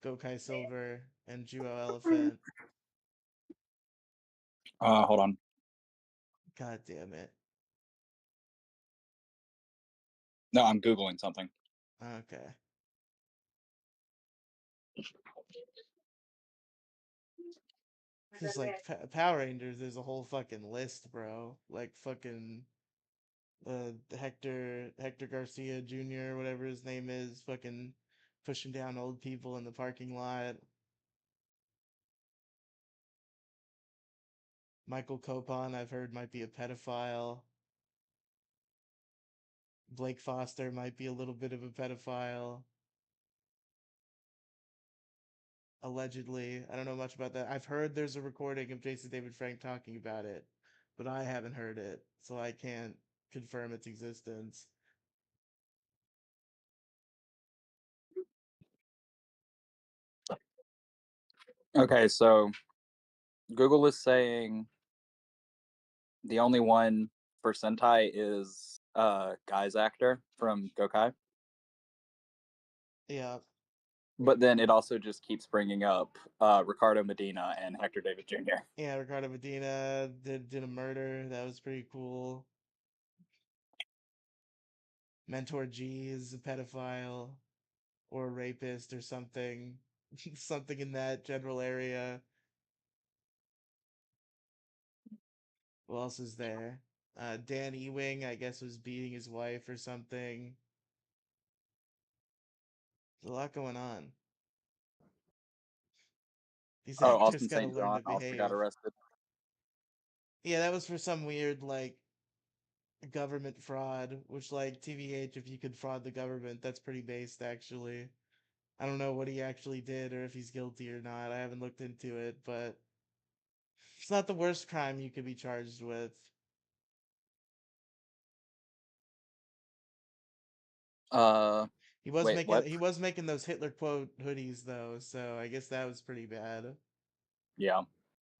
Gokai Silver and Juo Elephant. Hold on. God damn it. No, I'm Googling something. Okay. Because, like, Power Rangers, there's a whole fucking list, bro. Like, fucking Hector Garcia Jr., whatever his name is, fucking pushing down old people in the parking lot. Michael Copon, I've heard, might be a pedophile. Blake Foster might be a little bit of a pedophile. Allegedly. I don't know much about that. I've heard there's a recording of Jason David Frank talking about it, but I haven't heard it, so I can't confirm its existence. Okay, so Google is saying the only one for Sentai is Guy's actor from Gokai. Yeah. But then it also just keeps bringing up Ricardo Medina and Hector David Jr. Yeah, Ricardo Medina did a murder. That was pretty cool. Mentor G is a pedophile or a rapist or something. Something in that general area. Who else is there? Dan Ewing, I guess, was beating his wife or something. There's a lot going on. These Oh, actors Austin gotta St. learn to John also got behave. arrested. Yeah, that was for some weird, like, government fraud, which, like, TVH, if you could fraud the government, that's pretty based, actually. I don't know what he actually did or if he's guilty or not. I haven't looked into it, but it's not the worst crime you could be charged with. Uh, wait, what? He was making those Hitler quote hoodies though, so I guess that was pretty bad. Yeah.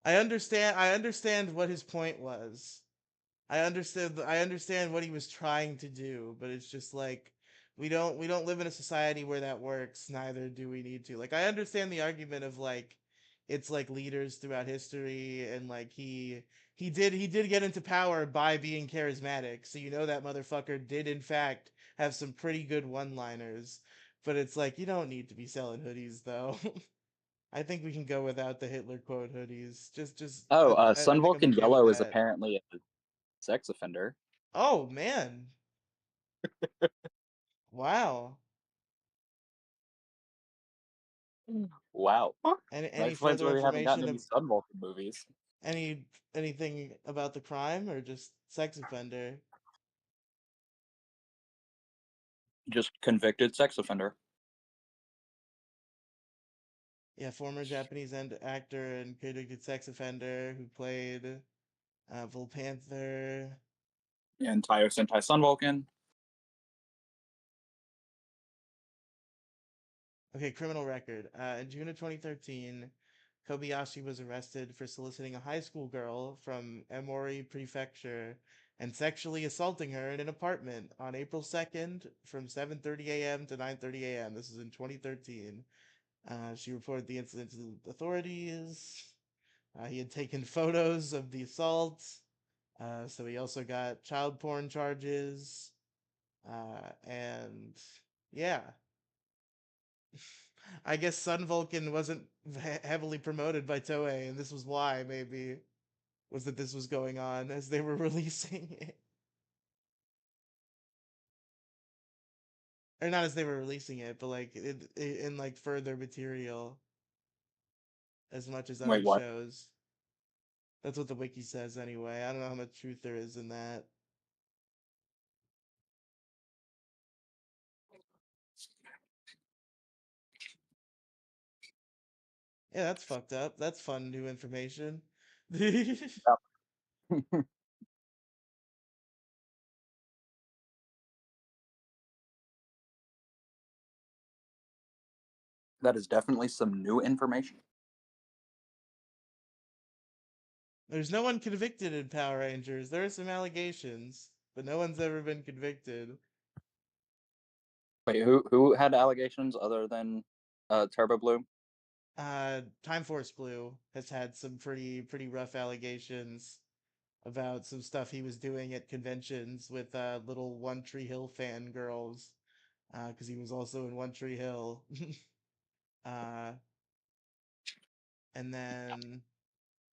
I understand what his point was. I understand what he was trying to do, but it's just like we don't live in a society where that works, neither do we need to. Like I understand the argument of like it's like leaders throughout history and like he did get into power by being charismatic. So you know that motherfucker did in fact have some pretty good one-liners. But it's like you don't need to be selling hoodies though. I think we can go without the Hitler quote hoodies. Oh, I Sun think I'm Vulcan okay with Yellow is that. apparently a sex offender. Oh man. Wow. Wow. That Any explains further why we haven't gotten information any of Sun Vulcan movies. any anything about the crime or just sex offender? Just convicted sex offender. Yeah, former Japanese actor and convicted sex offender who played Volpanther. And Tayo Sentai Sun Vulcan. Okay, criminal record. In June of 2013, Kobayashi was arrested for soliciting a high school girl from Emori Prefecture and sexually assaulting her in an apartment on April 2nd from 7:30 a.m. to 9:30 a.m. This is in 2013. She reported the incident to the authorities. He had taken photos of the assault, so he also got child porn charges. And yeah, I guess Sun Vulcan wasn't heavily promoted by Toei, and this was why maybe was that this was going on as they were releasing it, or not as they were releasing it, but like in like further material. as much as Wait, other what? shows. That's what the wiki says anyway. I don't know how much truth there is in that. Yeah, that's fucked up. That's fun new information. That is definitely some new information. There's no one convicted in Power Rangers. There are some allegations, but no one's ever been convicted. Wait, who had allegations other than Turbo Blue? Time Force Blue has had some pretty rough allegations about some stuff he was doing at conventions with little One Tree Hill fangirls, because he was also in One Tree Hill. uh, and then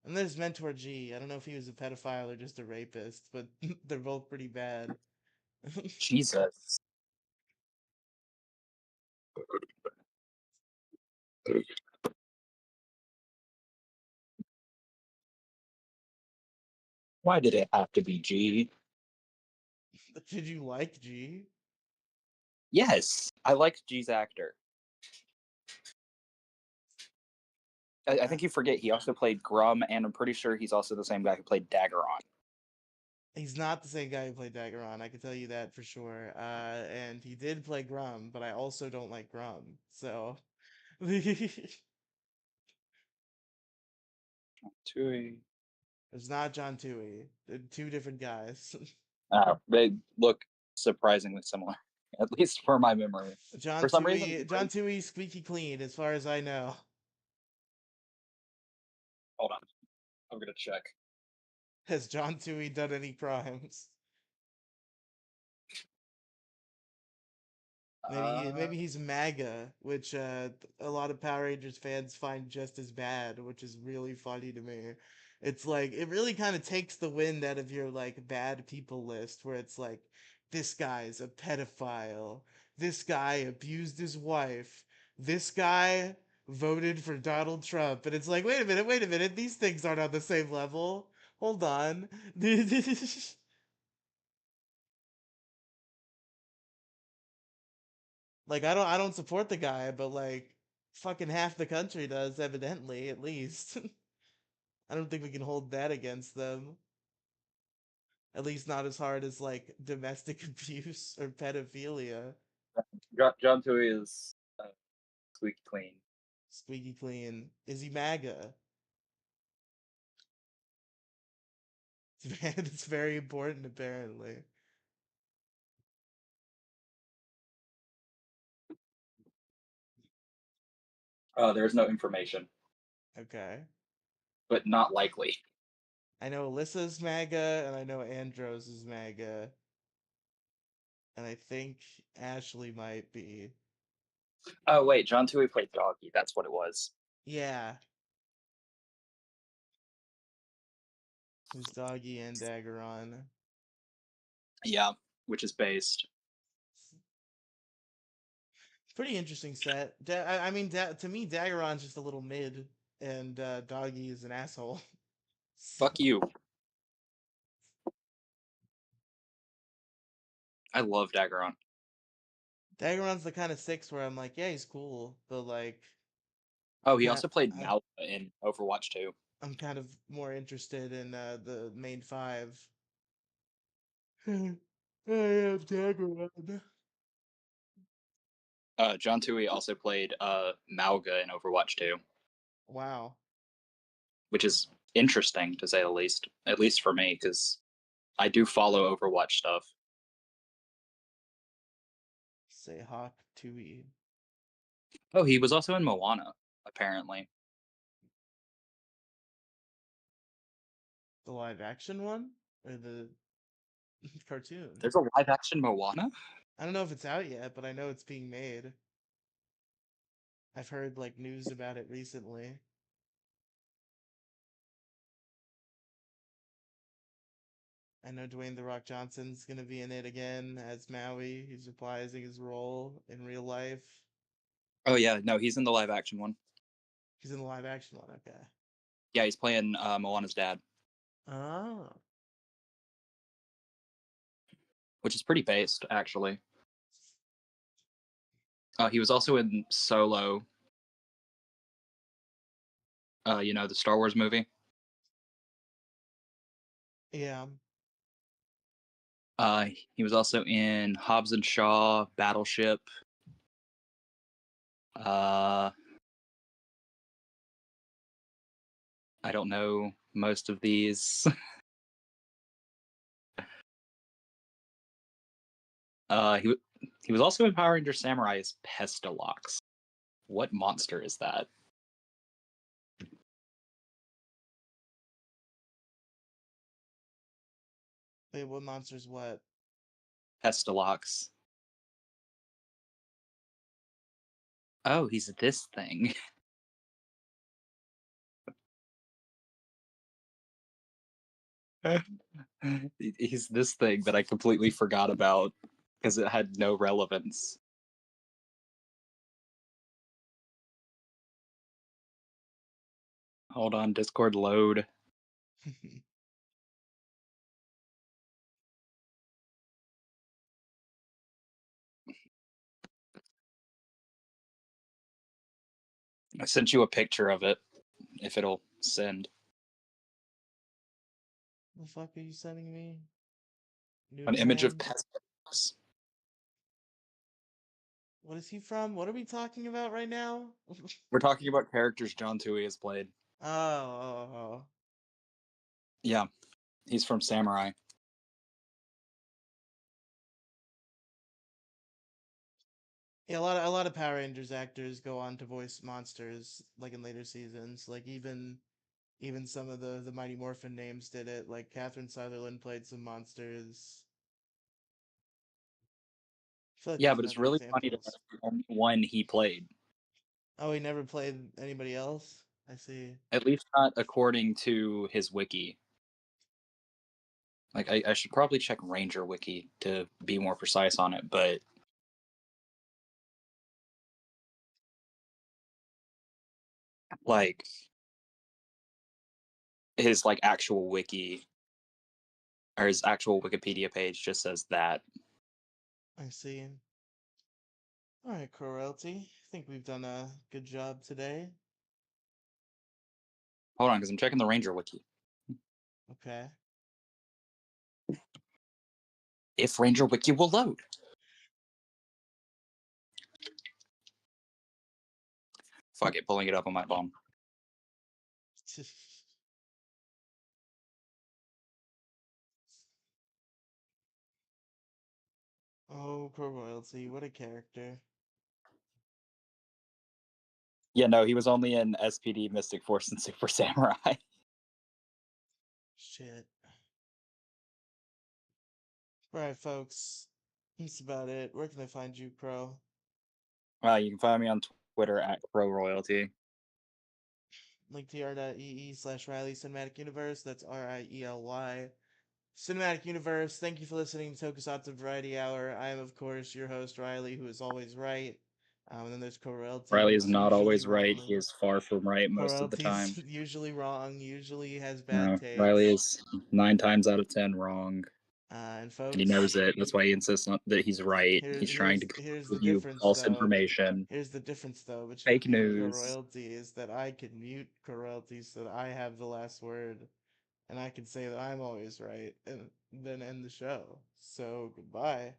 and there's Mentor G. I don't know if he was a pedophile or just a rapist, but they're both pretty bad. Jesus. Why did it have to be G? Did you like G? Yes, I liked G's actor. I think you forget he also played Grum, and I'm pretty sure he's also the same guy who played Daggeron. He's not the same guy who played Daggeron, I can tell you that for sure. And he did play Grum, but I also don't like Grum, so. Tui. It's not John Tui. They're two different guys. They look surprisingly similar, at least for my memory. For some reason, John Tui, squeaky clean, as far as I know. hold on, I'm gonna check. Has John Tui done any crimes? Maybe he's MAGA, which a lot of Power Rangers fans find just as bad, which is really funny to me. It's like it really kind of takes the wind out of your like bad people list, where it's like this guy's a pedophile, this guy abused his wife, this guy voted for Donald Trump, and it's like wait a minute, these things aren't on the same level. Hold on. Like I don't support the guy, but like fucking half the country does, evidently, at least. I don't think we can hold that against them. At least not as hard as like domestic abuse or pedophilia. John Tui is squeaky clean. Squeaky clean. Is he MAGA? It's very important, apparently. There's no information, Okay. but not likely. I know Alyssa's MAGA, and I know Andros is MAGA. And I think Ashley might be. Oh wait, John Tui played Doggy. That's what it was. Yeah. There's Doggy and Daggeron. Yeah, which is based. Pretty interesting set. I mean, to me, Daggeron's just a little mid, and Doggy is an asshole. So, Fuck you. I love Daggeron. Daggeron's the kind of six where I'm like, yeah, he's cool, but like, Oh, I'm he kind also played I, Malva in Overwatch 2. I'm kind of more interested in the main five. I have Daggeron. John Tui also played Malga in Overwatch 2, Wow. which is interesting to say the least. At least for me, because I do follow Overwatch stuff. Say Hawk Tui. Oh, he was also in Moana, apparently. The live action one or the cartoon? There's a live action Moana? I don't know if it's out yet, but I know it's being made. I've heard like news about it recently. I know Dwayne The Rock Johnson's gonna be in it again as Maui. He's reprising his role in real life. Oh yeah, no, he's in the live action one. He's in the live action one. Okay. Yeah, he's playing Moana's dad, Oh. which is pretty based actually. He was also in Solo. The Star Wars movie. Yeah. He was also in Hobbs and Shaw, Battleship. I don't know most of these. He was also in Power Ranger Samurai as Pestilox. What monster is that? Wait, what monster's what? Pestilox. Oh, he's this thing. He's this thing that I completely forgot about because it had no relevance. Hold on, Discord load. I sent you a picture of it, if it'll send. The fuck are you sending me? An image of Nudistan? Pestilox. What is he from? What are we talking about right now? We're talking about characters John Tui has played. Oh. Yeah, he's from Samurai. Yeah, a lot of Power Rangers actors go on to voice monsters like in later seasons. Like even some of the Mighty Morphin names did it. Like Catherine Sutherland played some monsters. I feel like Yeah, there's but it's other really funny that examples. that's the only one he played. Oh, he never played anybody else? I see. At least not according to his wiki. Like, I should probably check Ranger Wiki to be more precise on it, but like his like actual wiki or his actual Wikipedia page just says that. I see. All right, Corelty. I think we've done a good job today. Hold on, because I'm checking the Ranger Wiki. Okay. If Ranger Wiki will load. Fuck it, pulling it up on my phone. Oh, Royalty, what a character. Yeah, no, he was only in SPD, Mystic Force, and Super Samurai. Shit. Alright, folks. That's about it. Where can I find you, Crow? You can find me on Twitter at Pro Royalty. linktr.ee/Riley Cinematic Universe. That's RIELY. Cinematic Universe. Thank you for listening to Tokusatsu Variety Hour. I am, of course, your host, Riley, who is always right. And then there's Corelty, Riley is who's not usually always right. wrong. He is far from right most of the time. Corelty's usually wrong, usually has bad No, takes. Riley is 9 times out of 10 wrong. And folks, And he knows it. That's why he insists on that he's right. He's trying to here's the give you difference, false though. information. Here's the difference, though, between Fake me and news. Corelty is that I can mute Corelty so that I have the last word, and I can say that I'm always right, and then end the show. So, goodbye.